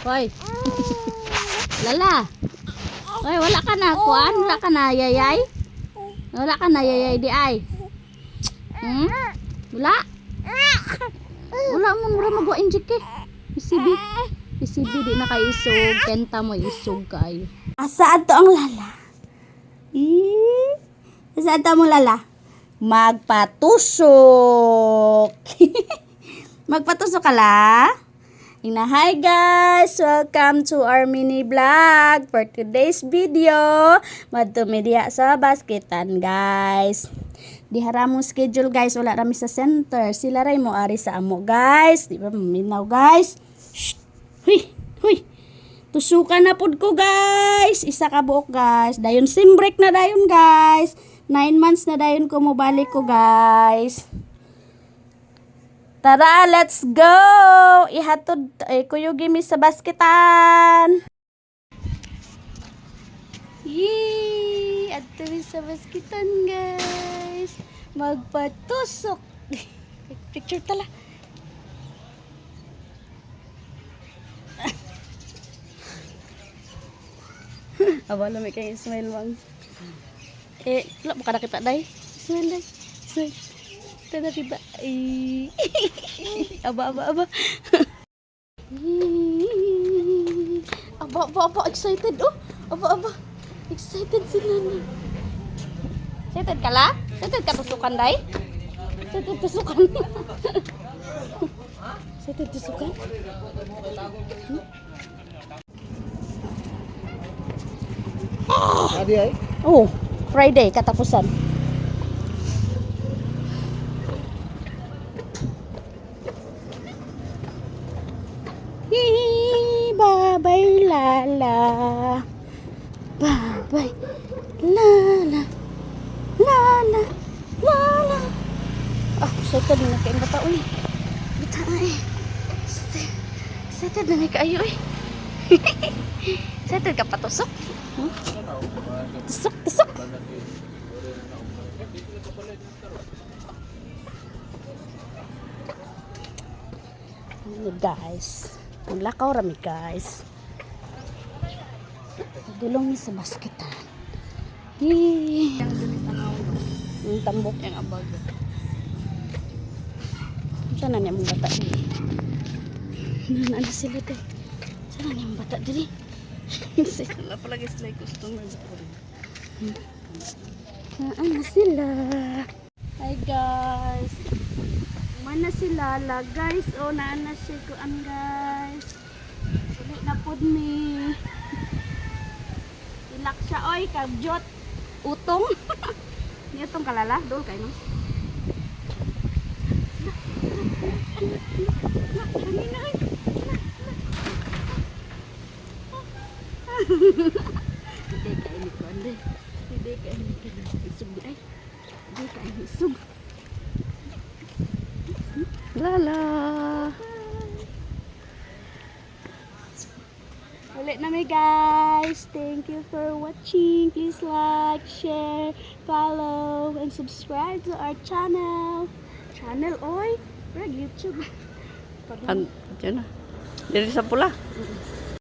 Hoy. Lala. Hoy, wala ka na kuan, wala ka na yayay. Wala ka na yayay di ay. Wala. Wala mo mura magwa injik eh. PCB di na kay isog, kenta mo isog kayo. Asa ato ang lala? Asa ato mo lala? Magpatusok. Magpatusok ka la? Hi guys! Welcome to our mini vlog for today's video. Madumi diha sa basketan guys. Dihara mo schedule guys, wala rami sa center. Sila ray mo ari sa amo guys. Di ba maminaw guys? Shh! Huy! Huy! Tusukan na pud ko guys. Isa ka buok guys. Dayon sim break na dayon guys. 9 months na dayon ko mo balik ko guys. Tara, let's go! Ihatod, kuyugi mi sa basketan. Yee! Ato mi sa basketan, guys. Magpatusok. Picture tala. Abala may kayong smile, mang. Wala mo ka nakita, day. Smile, day. Smile. Tada diba? Aba. Aba, excited oh. Aba. Excited sila na. Excited ka la? Excited ka tusukan, day? Excited tusukan. Excited tusukan? Adi ay? Oh, Friday katapusan. Babay lala. Babay lala. Lala. Excited na kayo bata uy. Bata ay. Excited na kayo uy. Excited ka patusok? Tusok. Guys. Lakaw rami guys. Dulong ni sa basketan. Yung tambok yung abag. Sana niya mong bata dili. Ano sila day? Sana niya mong bata dili. Sila palagi sila yung customer. Ano sila? Hi guys. Mana sila la guys. O naana siya kuan guys. Ulit na pod mi. Ilak siya oy kagjot. Utong. Niya tong kalala dol kay no. Hindi kay ni kuande. Hindi kay ni isug di ay. Hindi kay ni isug. Lala. Ulit na may guys. Thank you for watching. Please like, share, follow, and subscribe to our channel. Channel oy. Rag YouTube. Diyan na. Dili sa pula.